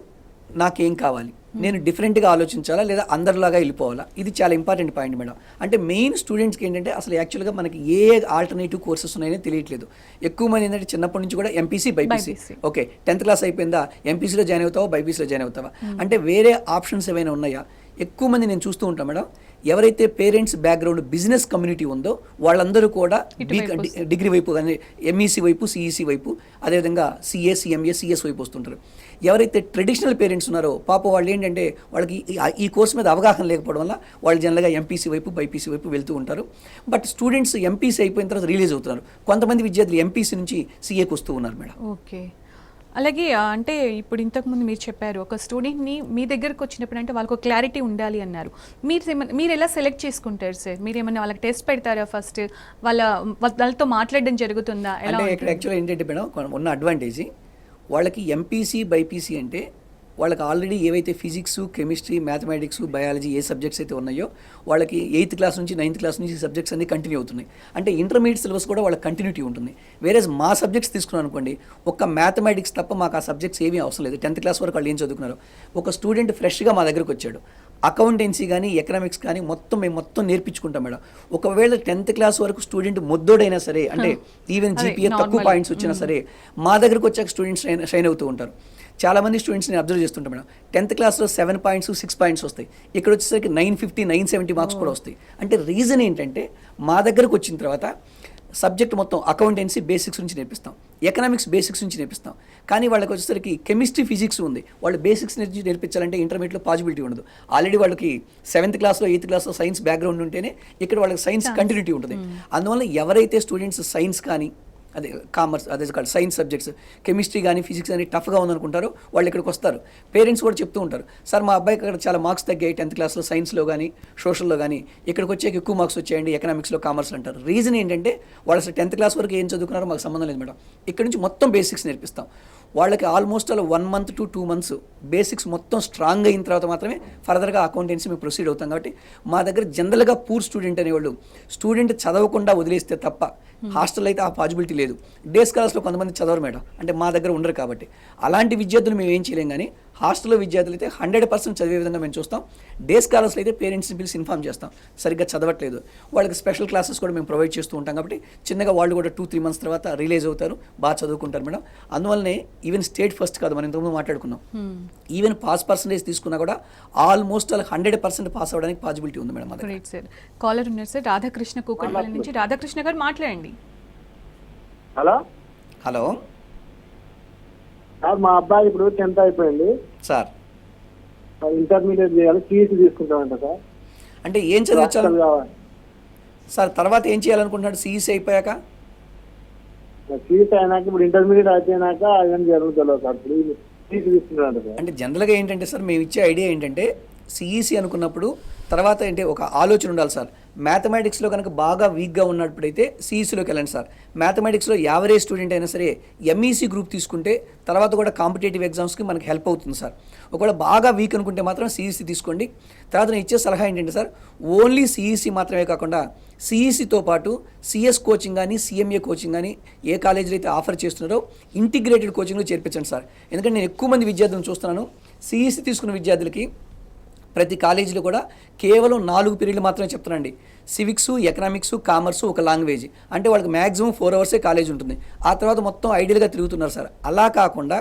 నాకేం కావాలి, నేను డిఫరెంట్గా ఆలోచించాలా లేదా అందరిలాగా వెళ్ళిపోవాలా, ఇది చాలా ఇంపార్టెంట్ పాయింట్ మేడం. అంటే మెయిన్ స్టూడెంట్స్కి ఏంటంటే అసలు యాక్చువల్గా మనకి ఏ ఆల్టర్నేటివ్ కోర్సెస్ ఉన్నాయని తెలియట్లేదు. ఎక్కువ మంది ఏంటంటే చిన్నప్పటి నుంచి కూడా MPC BiPC, okay 10th class అయిపోయిందా ఎంపీసీలో జాయిన్ అవుతావా బైపీసీలో జాయిన్ అవుతావా, అంటే వేరే ఆప్షన్స్ ఏమైనా ఉన్నాయా? ఎక్కువ మంది నేను చూస్తూ ఉంటాను మేడం, ఎవరైతే పేరెంట్స్ బ్యాక్గ్రౌండ్ బిజినెస్ కమ్యూనిటీ ఉందో వాళ్ళందరూ కూడా డిగ్రీ వైపు కానీ ఎంఈసీ వైపు, సిఈసీ వైపు, అదేవిధంగా సిఏ, సిఎంఏ, సిఎస్ వైపు వస్తుంటారు. ఎవరైతే ట్రెడిషనల్ పేరెంట్స్ ఉన్నారో పాప వాళ్ళు ఏంటంటే వాళ్ళకి ఈ కోర్స్ మీద అవగాహన లేకపోవడం వల్ల వాళ్ళు జనరల్గా ఎంపీసీ వైపు, బైపీసీ వైపు వెళ్తూ ఉంటారు. బట్ స్టూడెంట్స్ ఎంపీసీ అయిపోయిన తర్వాత రిలీజ్ అవుతున్నారు. కొంతమంది విద్యార్థులు ఎంపీసీ నుంచి సిఏకి వస్తూ ఉన్నారు మేడం. ఓకే. అలాగే అంటే ఇప్పుడు ఇంతకుముందు మీరు చెప్పారు ఒక స్టూడెంట్ని మీ దగ్గరకు వచ్చినప్పుడు అంటే వాళ్ళకు క్లారిటీ ఉండాలి అన్నారు. మీరు ఎలా సెలెక్ట్ చేసుకుంటారు సార్? మీరు ఏమన్నా వాళ్ళకి టెస్ట్ పెడతారా? ఫస్ట్ వాళ్ళతో మాట్లాడడం జరుగుతుందా? ఎలా? అంటే ఇక్కడ యాక్చువల్గా ఏంటంటే మేడం ఉన్న అడ్వాంటేజ్ వాళ్ళకి ఎంపీసీ, బైపీసీ అంటే వాళ్ళకి ఆల్రెడీ ఏవైతే ఫిజిక్స్, కెమిస్ట్రీ, మ్యాథమెటిక్స్, బయాలజీ ఏ సబ్జెక్ట్స్ అయితే ఉన్నాయో వాళ్ళకి 8th క్లాస్ నుంచి 9th క్లాస్ నుంచి సబ్జెక్ట్స్ అన్ని కంటిన్యూ అవుతున్నాయి. అంటే ఇంటర్మీడియట్ సిలబస్ కూడా వాళ్ళకి కంటిన్యూటీ ఉంటుంది. వేరేజ్ మా సబ్జెక్ట్స్ తీసుకున్నాను అనుకోండి, ఒక్క మ్యాథమెటిక్స్ తప్ప మాకు ఆ సబ్జెక్ట్స్ ఏమీ అవసరం లేదు. 10th క్లాస్ వరకు వాళ్ళు ఏం చదువుకున్నారు. ఒక స్టూడెంట్ ఫ్రెష్గా మా దగ్గరకు వచ్చాడు, అకౌంటెన్సీ కానీ ఎకనామిక్స్ కానీ మేము మొత్తం నేర్పించుకుంటాం మేడం. ఒకవేళ 10th క్లాస్ వరకు స్టూడెంట్ మొద్దోడైనా సరే, అంటే ఈవెన్ జీపీఏ తక్కువ పాయింట్స్ వచ్చినా సరే మా దగ్గరకు వచ్చాక స్టూడెంట్స్ షైన్ అవుతూ ఉంటారు. చాలామంది స్టూడెంట్స్ నేను అబ్జర్వ్ చేస్తుంటాం మేడం, 10th క్లాస్లో 7 పాయింట్స్ 6 పాయింట్స్ వస్తాయి, ఇక్కడ వచ్చేసరికి 950, 970 మార్క్స్ కూడా వస్తాయి. అంటే రీజన్ ఏంటంటే మా దగ్గరకు వచ్చిన తర్వాత సబ్జెక్ట్ మొత్తం అకౌంటెన్సీ బేసిక్స్ నుంచి నేర్పిస్తాం, ఎకనామిక్స్ బేసిక్స్ నుంచి నేర్పిస్తాం. కానీ వాళ్ళకి వచ్చేసరికి కెమిస్ట్రీ, ఫిజిక్స్ ఉంది, వాళ్ళు బేసిక్స్ నుంచి నేర్పించాలంటే ఇంటర్మీడియట్లో పాసిబిలిటీ ఉండదు. ఆల్రెడీ వాళ్ళకి 7th క్లాస్లో 8th క్లాస్లో సైన్స్ బ్యాక్గ్రౌండ్ ఉంటేనే ఇక్కడ వాళ్ళకి సైన్స్ కంటిన్యూటీ ఉంటుంది. అందువల్ల ఎవరైతే స్టూడెంట్స్ సైన్స్ కానీ అదే కామర్స్, అదే కాదు సైన్స్ సబ్జెక్ట్స్, కెమిస్ట్రీ కానీ ఫిజిక్స్ కానీ టఫ్గా ఉందనుకుంటారో వాళ్ళు ఇక్కడికి వస్తారు. పేరెంట్స్ కూడా చెప్తూ ఉంటారు, సార్ మా అబ్బాయికి అక్కడ చాలా మార్క్స్ తగ్గాయి 10th క్లాస్లో సైన్స్లో కానీ సోషల్లో కానీ, ఇక్కడికి వచ్చాక ఎక్కువ మార్క్స్ వచ్చాయండి ఎకనామిక్స్లో, కామర్స్లో అంటారు. రీజన్ ఏంటంటే వాళ్ళు అసలు 10th క్లాస్ వరకు ఏం చదువుకున్నారో మాకు సంబంధం లేదు మేడం. ఇక్కడ నుంచి మొత్తం బేసిక్స్ నేర్పిస్తాం. వాళ్ళకి ఆల్మోస్ట్ అలా 1 month to 2 months బేసిక్స్ మొత్తం స్ట్రాంగ్ అయిన తర్వాత మాత్రమే ఫర్దర్గా అకౌంటెన్సీ మేము ప్రొసీడ్ అవుతాం. కాబట్టి మా దగ్గర జనరల్గా పూర్ స్టూడెంట్ అనేవాళ్ళు స్టూడెంట్ చదవకుండా వదిలేస్తే తప్ప హాస్టల్ అయితే ఆ పాసిబిలిటీ లేదు. డే స్కాలర్స్లో కొంతమంది చదవరు మేడం, అంటే మా దగ్గర ఉండరు. కాబట్టి అలాంటి విద్యార్థులు మేము ఏం చేయలేం. కానీ హాస్టల్లో విద్యార్థులు అయితే 100% చదివే విధంగా మేము చూస్తాం. డే స్కాలర్స్లో అయితే పేరెంట్స్ని పిలిచి ఇన్ఫార్మ్ చేస్తాం, సరిగ్గా చదవట్లేదు, వాళ్ళకి స్పెషల్ క్లాసెస్ కూడా మేము ప్రొవైడ్ చేస్తూ ఉంటాం. కాబట్టి చిన్నగా వాళ్ళు కూడా 2-3 months తర్వాత రిలీజ్ అవుతారు, బాగా చదువుకుంటారు మేడం. అందువల్లనే ఈవెన్ స్టేట్ ఫస్ట్ కాదు, మనం ఇంతకుముందు మాట్లాడుకున్నాం, ఈవెన్ పాస్ పర్సంటేజ్ తీసుకున్నా కూడా ఆల్మోస్ట్ వాళ్ళు 100% పాస్ అవ్వడానికి పాసిబిలిటీ ఉంది మేడం. Great sir. కాలర్ ఉన్నారు సార్, రాధాకృష్ణ కూకట్పల్లి నుంచి. రాధాకృష్ణ గారు మాట్లాడండి. హలో హలో సార్, మా అబ్బాయి ఇప్పుడు 10th అయిపోయింది సార్. ఇంటర్మీడియట్ చేయాలి, సీఈసీ తీసుకుంటామంట సార్. అంటే ఏం చదివించాలి హాస్టల్ కావాలి సార్? తర్వాత ఏం చేయాలనుకుంటున్నాడు సిఈసీ అయిపోయాక? సీఈసీ అయినాక ఇప్పుడు ఇంటర్మీడియట్ అయిపోయినాక ఏం జరుగుతుందో సార్. ఇప్పుడు సీఈసీ తీసుకుంటామంట సార్. అంటే జనరల్గా ఏంటంటే సార్, మేము ఇచ్చే ఐడియా ఏంటంటే సిఈసీ అనుకున్నప్పుడు తర్వాత అంటే ఒక ఆలోచన ఉండాలి సార్. మ్యాథమెటిక్స్లో కనుక బాగా వీక్గా ఉన్నప్పుడైతే సిఈసీలోకి వెళ్ళండి సార్. మ్యాథమెటిక్స్లో యావరేజ్ స్టూడెంట్ అయినా సరే ఎంఈసీ గ్రూప్ తీసుకుంటే తర్వాత కూడా కాంపిటేటివ్ ఎగ్జామ్స్కి మనకి హెల్ప్ అవుతుంది సార్. ఒకవేళ బాగా వీక్ అనుకుంటే మాత్రం సిఈసీ తీసుకోండి. తర్వాత నేను ఇచ్చే సలహా ఏంటంటే సార్, ఓన్లీ సిఈసీ మాత్రమే కాకుండా సిఈసీతో పాటు సిఎస్ కోచింగ్ కానీ సిఎంఏ కోచింగ్ కానీ ఏ కాలేజీలో అయితే ఆఫర్ చేస్తున్నారో ఇంటిగ్రేటెడ్ కోచింగ్లో చేర్పించండి సార్. ఎందుకంటే నేను ఎక్కువ మంది విద్యార్థులను చూస్తున్నాను, సిఈసీ తీసుకున్న విద్యార్థులకి ప్రతి కాలేజీలో కూడా కేవలం 4 పీరియడ్లు మాత్రమే చెప్తానండి. సివిక్స్, ఎకనామిక్స్, కామర్స్, ఒక లాంగ్వేజ్. అంటే వాళ్ళకి మ్యాక్సిమం 4 hours కాలేజ్ ఉంటుంది. ఆ తర్వాత మొత్తం ఐడియల్గా తిరుగుతున్నారు సార్. అలా కాకుండా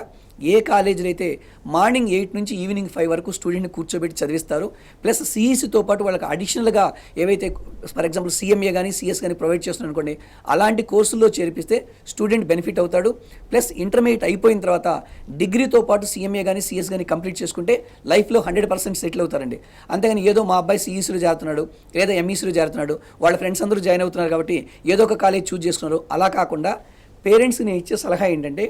ఏ కాలేజీలో అయితే మార్నింగ్ 8 నుంచి ఈవినింగ్ 5 వరకు స్టూడెంట్ని కూర్చోబెట్టి చదివిస్తారు, ప్లస్ సిఈసీతో పాటు వాళ్ళకి అడిషనల్గా ఏవైతే ఫర్ ఎగ్జాంపుల్ సిఎంఏ కానీ సిఎస్ కానీ ప్రొవైడ్ చేస్తున్నారు అనుకోండి, అలాంటి కోర్సుల్లో చేర్పిస్తే స్టూడెంట్ బెనిఫిట్ అవుతాడు. ప్లస్ ఇంటర్మీడియట్ అయిపోయిన తర్వాత డిగ్రీతో పాటు సిఎంఏ కానీ సిఎస్ కానీ కంప్లీట్ చేసుకుంటే లైఫ్లో 100% సెటిల్ అవుతారండి. అంతేగాని ఏదో మా అబ్బాయి సిఈసీలో చేరుతున్నాడు లేదా ఎంఈసీలో చేరుతున్నాడు, వాళ్ళ ఫ్రెండ్స్ అందరూ జాయిన్ అవుతున్నారు కాబట్టి ఏదో ఒక కాలేజ్ చూస్ చేసుకున్నారు, అలా కాకుండా పేరెంట్స్కి నేను ఇచ్చే సలహా ఏంటంటే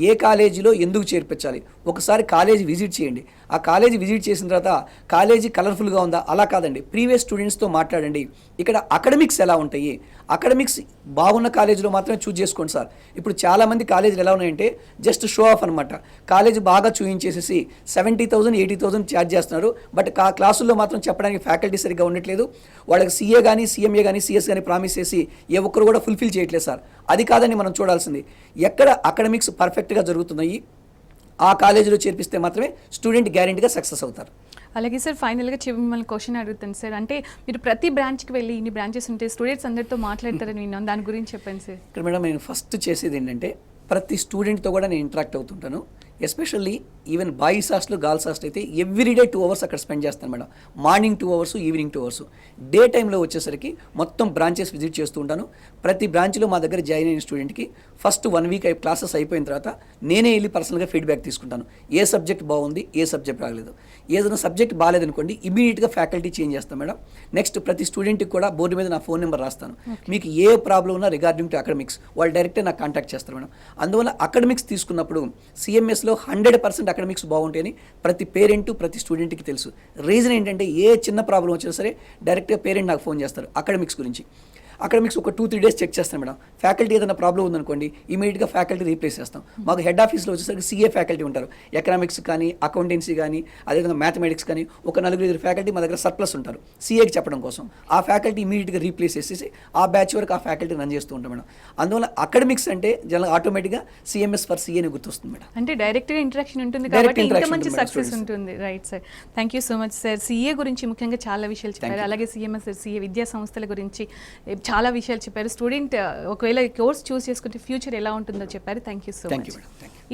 ఏ కాలేజీలో ఎందుకు చేర్పించాలి, ఒకసారి కాలేజీ విజిట్ చేయండి. ఆ కాలేజీ విజిట్ చేసిన తర్వాత కాలేజీ కలర్ఫుల్గా ఉందా, అలా కాదండి, ప్రీవియస్ స్టూడెంట్స్తో మాట్లాడండి. ఇక్కడ అకాడమిక్స్ ఎలా ఉంటాయి, అకాడమిక్స్ బాగున్న కాలేజీలో మాత్రమే చూస్ చేసుకోండి సార్. ఇప్పుడు చాలామంది కాలేజీలు ఎలా ఉన్నాయంటే జస్ట్ షో ఆఫ్ అనమాట. కాలేజీ బాగా చూయించేసేసి 70,000 80,000 ఛార్జ్ చేస్తున్నారు, బట్ క్లాసుల్లో మాత్రం చెప్పడానికి ఫ్యాకల్టీ సరిగ్గా ఉండట్లేదు. వాళ్ళకి సిఏ కానీ సిఎంఏ కానీ సిఎస్ కానీ ప్రామిస్ చేసి ఏ ఒక్కరు కూడా ఫుల్ఫిల్ చేయట్లేదు సార్. అది కాదని మనం చూడాల్సింది, ఎక్కడ అకాడమిక్స్ పర్ఫెక్ట్గా జరుగుతున్నాయి ఆ కాలేజీలో చేర్పిస్తే మాత్రమే స్టూడెంట్ గ్యారెంటీగా సక్సెస్ అవుతారు. అలాగే సార్, ఫైనల్గా మిమ్మల్ని క్వశ్చన్ అడుగుతాను సార్. అంటే మీరు ప్రతి బ్రాంచ్కి వెళ్ళి ఇన్ని బ్రాంచెస్ ఉంటే స్టూడెంట్స్ అందరితో మాట్లాడతారని విన్నాను, దాని గురించి చెప్పండి సార్. ఇక్కడ మేడం నేను ఫస్ట్ చేసేది ఏంటంటే ప్రతి స్టూడెంట్తో కూడా నేను ఇంటరాక్ట్ అవుతుంటాను. Especially even boys hostel girls hostel అయితే ఎవ్రీడే 2 hours అక్కడ స్పెండ్ చేస్తాను madam. Morning 2 hours, evening 2 hours. Day టైంలో వచ్చేసరికి మొత్తం బ్రాంచెస్ విజిట్ చేస్తూ ఉంటాను. ప్రతి బ్రాంచ్లో మా దగ్గర జాయిన్ అయిన స్టూడెంట్కి ఫస్ట్ 1 week క్లాసెస్ అయిపోయిన తర్వాత నేనే వెళ్ళి పర్సనల్గా ఫీడ్బ్యాక్ తీసుకుంటాను. ఏ సబ్జెక్ట్ బాగుంది, ఏ సబ్జెక్ట్ రాలేదు, ఏదైనా సబ్జెక్ట్ బాగాలేదనుకోండి ఇమీడియట్గా ఫ్యాకల్టీ చేంజ్ చేస్తాను మేడం. నెక్స్ట్ ప్రతి స్టూడెంట్కి కూడా బోర్డు మీద నా ఫోన్ నెంబర్ రాస్తాను. మీకు ఏ ప్రాబ్లం ఉన్నా రిగార్డింగ్ టు అకాడమిక్స్ వాళ్ళు డైరెక్ట్గా నాకు కాంటాక్ట్ చేస్తారు మేడం. అందువల్ల అకాడమిక్స్ తీసుకున్నప్పుడు సిఎంఎస్లో 100% అకాడమిక్స్ బాగుంటాయని ప్రతి పేరెంట్ ప్రతి స్టూడెంట్కి తెలుసు. రీజన్ ఏంటంటే ఏ చిన్న ప్రాబ్లం వచ్చినా సరే డైరెక్ట్గా పేరెంట్ నాకు ఫోన్ చేస్తారు అకాడమిక్స్ గురించి. అకాడమిక్స్ ఒక 2-3 days చెక్ చేస్తాను మేడం. ఫ్యాకల్టీ ఏదైనా ప్రాబ్లం ఉందనుకోండి ఇమీడియట్గా ఫ్యాకల్టీ రీప్లేస్ చేస్తాం. మాకు హెడ్ ఆఫీస్లో వచ్చేసరికి సిఏ ఫ్యాకల్టీ ఉంటారు, ఎకనామిక్స్ కానీ అకౌంటెన్సీ కానీ అదేవిధంగా మ్యాథమెటిక్స్ కానీ ఒక 4-5 ఫ్యాకల్టీ మా దగ్గర సర్ప్లస్ ఉంటారు సిఏకి చెప్పడం కోసం. ఆ ఫ్యాకల్టీ ఇమీడియట్గా రీప్లేస్ చేసేసి ఆ బ్యాచ్ వరకు ఆ ఫ్యాకల్టీ రన్ చేస్తూ ఉంటాం మేడం. అందువల్ల అకాడమిక్స్ అంటే జనరల్ ఆటోమేటిక్గా సిఎంఎస్ ఫర్ సిఏని గుర్తొస్తుంది మేడం. అంటే డైరెక్ట్గా ఇంటరాక్షన్ ఉంటుంది కాబట్టి ఇంత మంచి సక్సెస్ ఉంటుంది. Right sir, thank you so much sir. CA గురించి ముఖ్యంగా చాలా విషయాలు చెప్పారు, అలాగే సిఎంఎస్ సిఏ విద్యా సంస్థల గురించి చాలా విషయాలు చెప్పారు. స్టూడెంట్ ఒకవేళ కోర్స్ చూస్ చేసుకుంటే ఫ్యూచర్ ఎలా ఉంటుందో చెప్పారు. Thank you so much.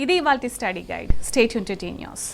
ఇది ఇవాల్టి study guide. Stay tuned to T news.